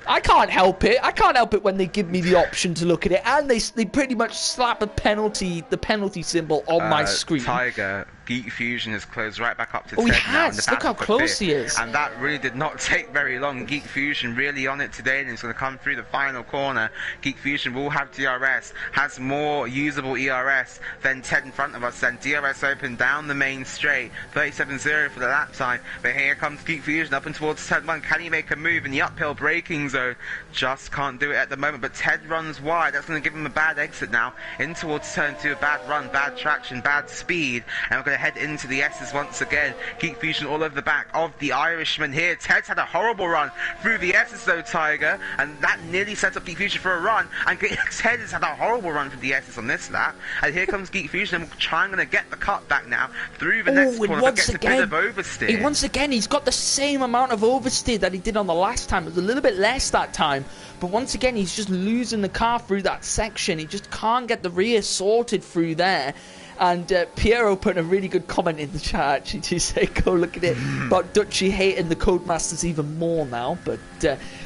I can't help it. I can't help it when they give me the option to look at it, and they pretty much slap the penalty symbol on my screen. Tiger, Geek Fusion has closed right back up to 10 now. Oh, he has. has. Look how close he is. And that really did not take very long. Geek Fusion really on it today, and it's going to come through the final corner. Geek Fusion will have DRS, has more usable ERS than Ted in front of us. Then DRS open down the main straight, 37.0 for the lap time. But here comes Geek Fusion up and towards turn 1. Can he make a move in the uphill braking zone? Just can't do it at the moment. But Ted runs wide. That's going to give him a bad exit now. In towards turn 2, a bad run, bad traction, bad speed. And we're going to head into the S's once again. Geek Fusion all over the back of the Irishman here. Ted's had a horrible run through the S's though, Tiger. And that nearly sets up Geek Fusion for a run. And Ted has had a horrible run through the S's on this lap. And here comes Geek Fusion. And trying to get the cut back now through the next corner. But gets a bit of oversteer. Once again, he's got the same amount of oversteer that he did on the last time. It was a little bit less that time. But once again, he's just losing the car through that section. He just can't get the rear sorted through there. And Piero put a really good comment in the chat, actually, to say, go look at it. But Dutchy hating the Codemasters even more now. But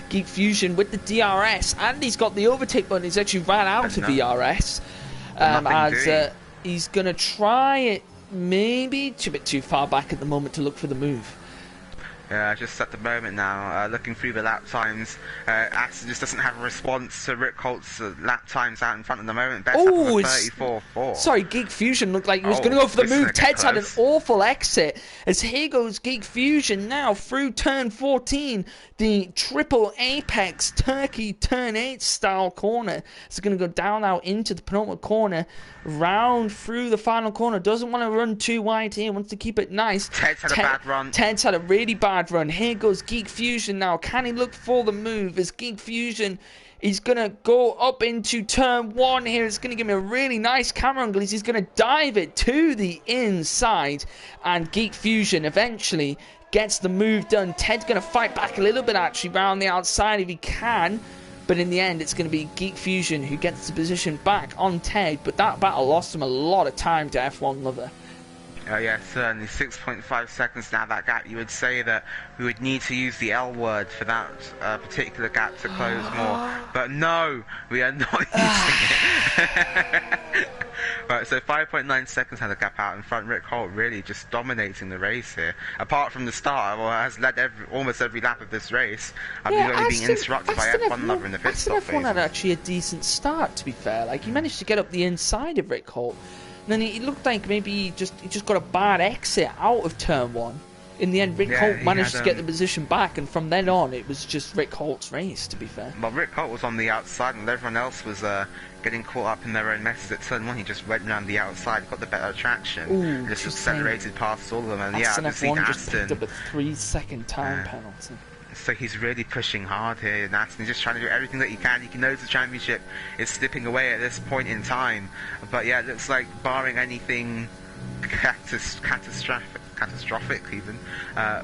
Geek Fusion with the DRS, and he's got the overtake button. He's actually ran out of DRS. As he's going to try it, maybe a bit too far back at the moment to look for the move. Just at the moment now, looking through the lap times, Aston just doesn't have a response to Rick Holt's lap times out in front at the moment. Best lap of 34.4. Sorry, Geek Fusion looked like he was going to go for the move. Ted's had an awful exit. As here goes Geek Fusion now through turn 14, the triple apex turkey turn 8 style corner. It's going to go down now into the penultimate corner, round through the final corner. Doesn't want to run too wide here, wants to keep it nice. Ted's had a bad run. Ted's had a really bad run. Here goes Geek Fusion now. Can he look for the move? As Geek Fusion is going to go up into turn 1 here. It's going to give me a really nice camera angle. He's going to dive it to the inside. And Geek Fusion eventually gets the move done. Ted's going to fight back a little bit actually around the outside if he can. But in the end, it's going to be Geek Fusion who gets the position back on Ted. But that battle lost him a lot of time to F1 Lover. Yeah, certainly 6.5 seconds now, that gap. You would say that we would need to use the L word for that particular gap to close more. But no, we are not using it. Right, so 5.9 seconds had a gap out in front. Rick Holt really just dominating the race here. Apart from the start, has led almost every lap of this race. He's only being interrupted by F1 Lover in the pit stop phase. F1 had actually a decent start, to be fair. Like, he managed to get up the inside of Rick Holt. And then it looked like maybe he just got a bad exit out of turn 1. In the end, Rick Holt managed to get the position back, and from then on, it was just Rick Holt's race, to be fair. Well, Rick Holt was on the outside, and everyone else was getting caught up in their own messes. At turn 1, he just went around the outside, got the better traction, and just accelerated past all of them. And Aston I've seen F1 just picked up a 3-second time penalty. So he's really pushing hard here, and Aston. He's just trying to do everything that he can. He knows the championship is slipping away at this point in time. But yeah, it looks like barring anything catastrophic catastrophic even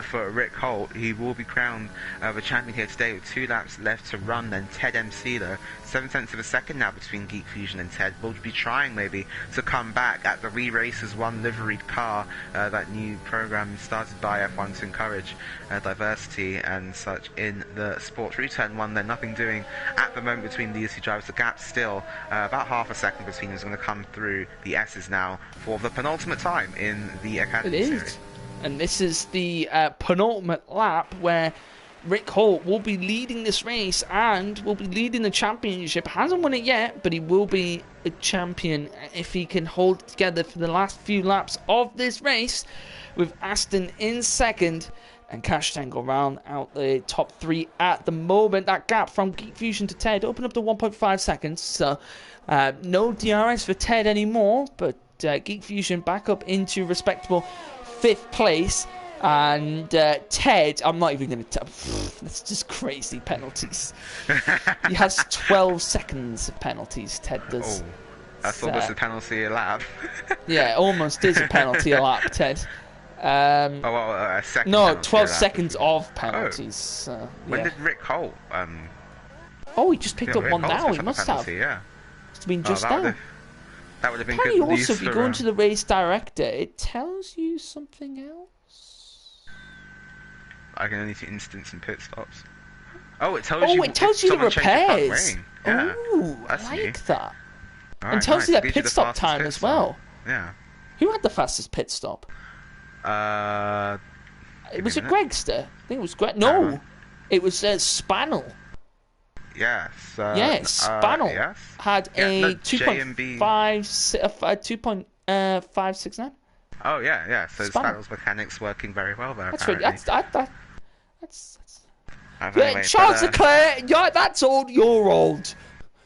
for Rick Holt. He will be crowned the champion here today with 2 laps left to run. Then Ted Mcilo, 7/10 of a second now between Geek Fusion and Ted, will be trying maybe to come back at the Re-Racers 1 liveried car, that new program started by F1 to encourage diversity and such in the sport. Return 1 then, nothing doing at the moment between these two drivers. The gap still about half a second between them is going to come through the S's now for the penultimate time in the Academy Series. And this is the penultimate lap where Rick Holt will be leading this race and will be leading the championship. Hasn't won it yet, but he will be a champion if he can hold it together for the last few laps of this race, with Aston in second and Cash Tangle round out the top 3 at the moment. That gap from Geek Fusion to Ted opened up to 1.5 seconds, so no DRS for Ted anymore, but Geek Fusion back up into respectable 5th place. And Ted, I'm not even going to tell. That's just crazy penalties. He has 12 seconds of penalties, Ted does. Oh, that's almost a penalty a lap. Yeah, almost is a penalty a lap, Ted. A second. No, 12 seconds of penalties. When did Rick Holt? He just picked up one now. He must have. Yeah. Must have been just now. That would have been apparently good. Also, if you go into the race director, it tells you something else. I can only see instants and pit stops. Oh, it tells you. Oh, it tells you the repairs. Yeah, ooh, I like that. Right, and tells you that pit stop time as well. Yeah. Who had the fastest pit stop? Was it Gregster? I think it was Greg. No, it was Spannel. Yes. Spannel had a 2.569. Oh yeah. So Spannel's mechanics working very well there. That's apparently. right. That's Charles Leclerc. Yeah, that's old. You're old.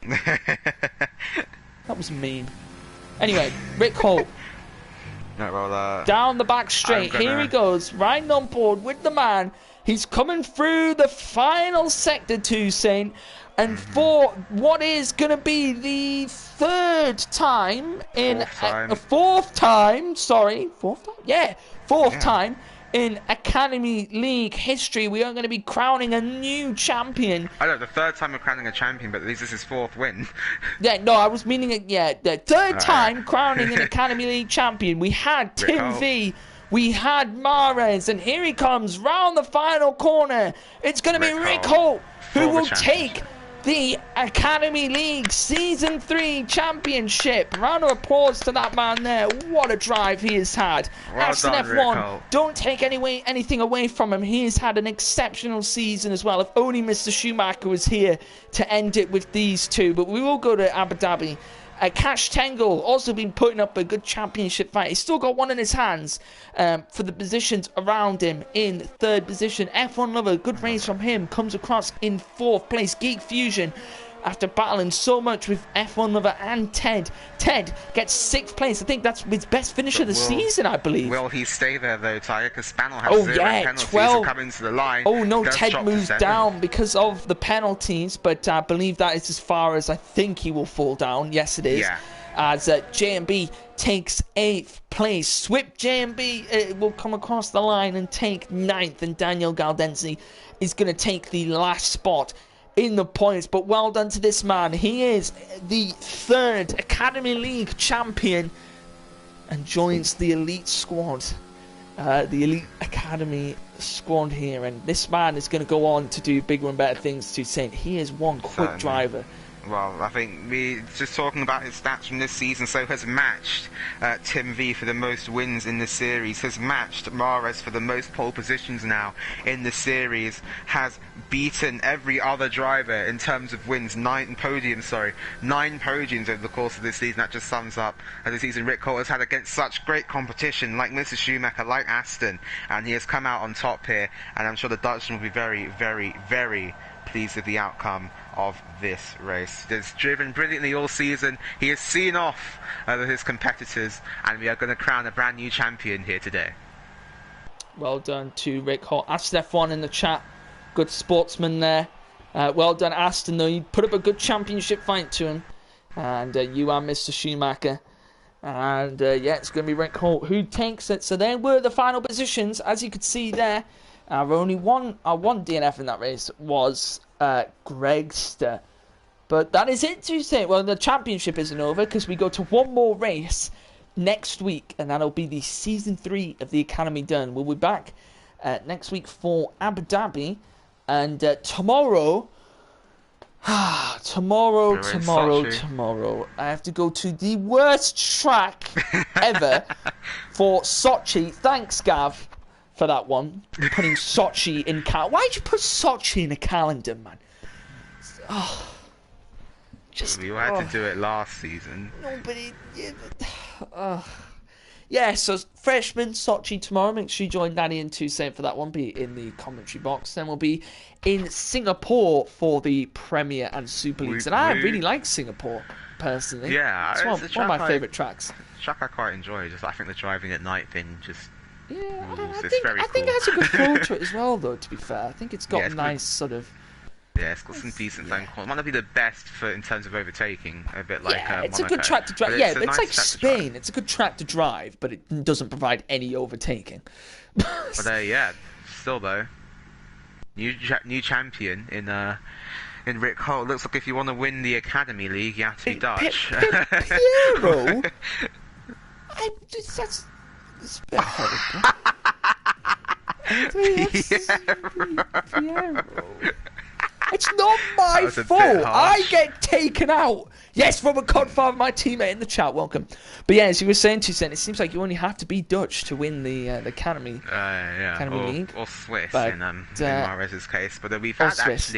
That was mean. Anyway, Rick Holt. Down the back straight. Here he goes, riding on board with the man. He's coming through the final sector, Toussaint. And for what is going to be the fourth time in Academy League history, we are going to be crowning a new champion. I know, the third time we're crowning a champion, but at least this is his 4th win. I was meaning it. Yeah, the third time crowning an Academy League champion. We had Tim V, we had Mares, and here he comes round the final corner. It's going to be Rick Holt who will take the Academy League Season 3 Championship. Round of applause to that man there. What a drive he has had. Aston F1, don't take anything away from him. He has had an exceptional season as well. If only Mr. Schumacher was here to end it with these two. But we will go to Abu Dhabi. Cash Tangle also been putting up a good championship fight. He's still got one in his hands for the positions around him in 3rd position. F1 Lover, good race from him, comes across in 4th place. Geek Fusion, after battling so much with F1 Lover and Ted gets 6th place. I think that's his best finish of the season, I believe. Will he stay there though, Tiger? Because Spannel has 0 penalties 12. Coming to the line. Oh no, Ted moves down because of the penalties, but I believe that is as far as I think he will fall down. Yes, it is. Yeah. As JMB takes 8th place. Swip JMB will come across the line and take 9th, and Daniel Galdenzi is going to take the last spot in the points. But well done to this man. He is the 3rd Academy League champion and joins the elite squad, the elite Academy squad here. And this man is going to go on to do bigger and better things. To say he is one quick driver. Well, I think we just talking about his stats from this season, so has matched Tim V for the most wins in the series, has matched Mares for the most pole positions now in the series, has beaten every other driver in terms of wins, 9 podiums over the course of this season. That just sums up the season Rick Holt has had against such great competition, like Mr. Schumacher, like Aston, and he has come out on top here, and I'm sure the Dutchman will be very, very, very pleased with the outcome of this race. He's driven brilliantly all season. He has seen off his competitors, and we are going to crown a brand new champion here today. Well done to Rick Holt. Aston F1 in the chat. Good sportsman there. Well done, Aston, though. You put up a good championship fight to him. And you are Mr. Schumacher. And, yeah, it's going to be Rick Holt who takes it. So there were the final positions. As you could see there, our only one DNF in that race was Gregster. But that is it to say. Well, the championship isn't over because we go to one more race next week. And that'll be the Season 3 of the Academy done. We'll be back next week for Abu Dhabi. And tomorrow... tomorrow, I have to go to the worst track ever for Sochi. Thanks, Gav, for that one. Putting Sochi in calendar. Why'd you put Sochi in a calendar, man? Oh, you had to do it last season. No, but yeah, so freshman Sochi tomorrow. Make sure you join Danny and Toussaint for that one. Be in the commentary box. Then we'll be in Singapore for the Premier and Super Leagues. And I really like Singapore, personally. Yeah, it's one of my favourite tracks. Track I quite enjoy. I think the driving at night thing just rules. I Very think it has a good flow to it as well, though, to be fair. I think it's got nice sort of... Yeah, it's got some decent zone corners. It might not be the best in terms of overtaking, a bit like it's Monaco, a good track to drive. But it's like Spain. It's a good track to drive, but it doesn't provide any overtaking. But still though, new champion in Rick Holt. Looks like if you want to win the Academy League, you have to be Dutch. Piero, that's a bit horrible. Piero. It's not my fault. I get taken out. Yes, from a Godfather, my teammate in the chat. Welcome. But yeah, as you were saying, Toussaint, it seems like you only have to be Dutch to win the Academy. Academy League, or Swiss in Mahrez's case. But we've had Swiss,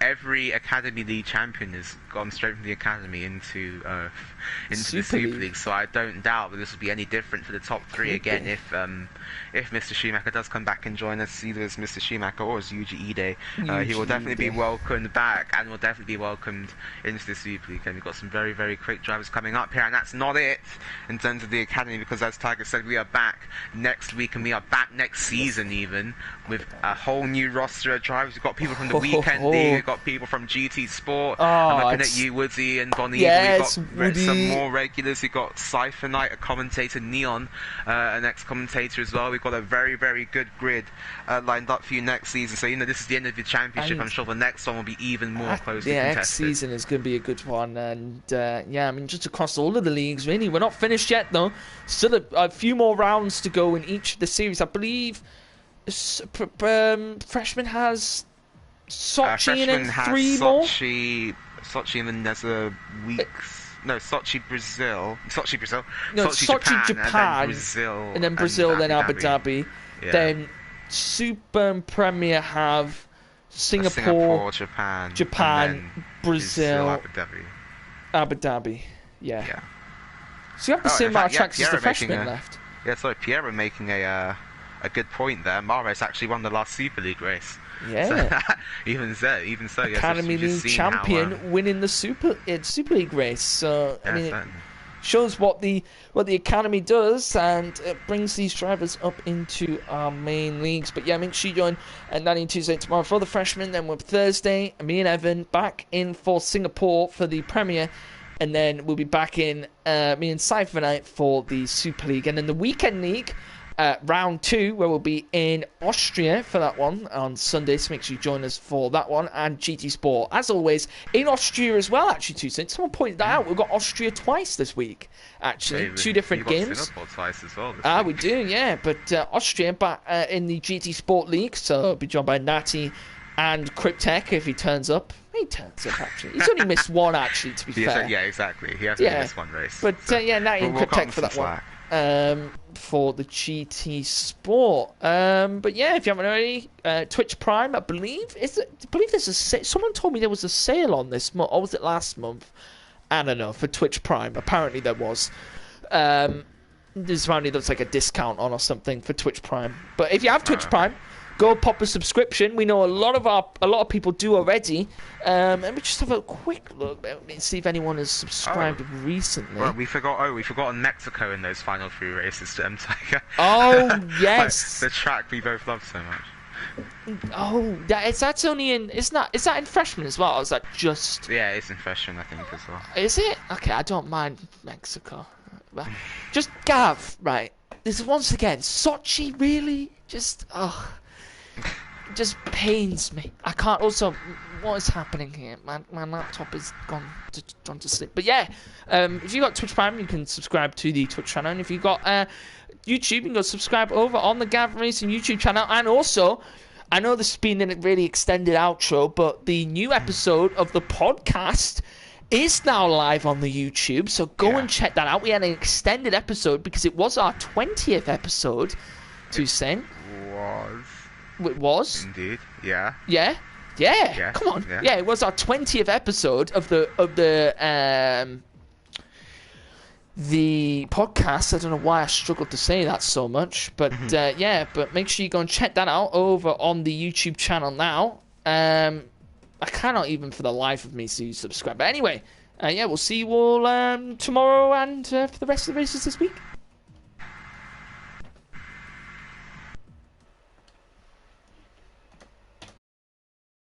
every Academy League champion has gone straight from the Academy into the Super League. So I don't doubt that this will be any different for the top three again if Mr. Schumacher does come back and join us, either as Mr. Schumacher or as Yuji Ide. He will definitely be welcomed back and will definitely be welcomed into the Super League. And we've got some very, very quick drivers coming up here, and that's not it in terms of the Academy, because as Tiger said, we are back next week and we are back next season even with a whole new roster of drivers. We've got people from the Weekend League, we've got people from GT Sport. I'm looking at you, Woodsy and Bonnie. Yes, we've got some more regulars. We've got Cypher Knight, a commentator, Neon, an ex-commentator as well. We've got a very, very good grid lined up for you next season. So, this is the end of the championship. I'm sure the next one will be even more closely contested. Next season is going to be a good one. And, just across all of the leagues, really. We're not finished yet, though. Still a few more rounds to go in each of the series. I believe Freshman has Sochi and then three more. Sochi and then there's a week's... No, Sochi, Brazil. No, Sochi, Japan. And then Brazil, then Abu Dhabi. Yeah. Then Super and Premier have Singapore, Japan, Brazil, Abu Dhabi. Yeah. So you have the same amount of tracks as the freshmen left. Yeah, sorry, Piero making a good point there. Mahrez actually won the last Super League race. Yeah. So, even so, Academy League champion winning the Super League race. So I mean, it shows what the Academy does, and it brings these drivers up into our main leagues. But yeah, make sure you join Danny and Tuesday tomorrow for the freshmen. Then we're Thursday, me and Evan back in for Singapore for the Premier. And then we'll be back in, me and Cypher Knight for the Super League. And then the Weekend League, round 2, where we'll be in Austria for that one on Sunday. So make sure you join us for that one. And GT Sport, as always, in Austria as well, actually, too. So someone pointed that out. We've got Austria twice this week, actually. 2 different games. Singapore twice as well. We do, yeah. But Austria back in the GT Sport League. So we'll be joined by Natty and Cryptech if he turns up. He turns up, actually. He's only missed one, actually, to be fair. Yeah, exactly. He hasn't missed one race. But, Natty and Cryptech for that one. For the GT Sport. But yeah, if you haven't already, Twitch Prime, I believe there's a someone told me there was a sale on this month, or was it last month? I don't know, for Twitch Prime. Apparently there was. There's apparently there's like a discount on or something for Twitch Prime. But if you have Twitch Prime, go pop a subscription. We know a lot of people do already. And we just have a quick look. Let's see if anyone has subscribed recently. Well, we forgot Mexico in those final 3 races to Tiger. Oh yes, the track we both love so much. Oh, that's only in. Is that in freshman as well? Or is that just? Yeah, it's in freshman, I think, as well. Is it? Okay, I don't mind Mexico. Just Gav, right? This is once again, Sochi really just just pains me. I can't. Also, what is happening here? My laptop is gone to sleep. But yeah, if you got Twitch Prime, you can subscribe to the Twitch channel, and if you got YouTube, you can go subscribe over on the Gavra Racing YouTube channel. And also, I know this has been a really extended outro, but the new episode of the podcast is now live on the YouTube, so go and check that out. We had an extended episode because it was our 20th episode. It was indeed, yeah. Come on, yeah. It was our 20th episode of the podcast. I don't know why I struggled to say that so much, but but make sure you go and check that out over on the YouTube channel now. I cannot even for the life of me see you subscribe. But anyway, we'll see you all tomorrow and for the rest of the races this week.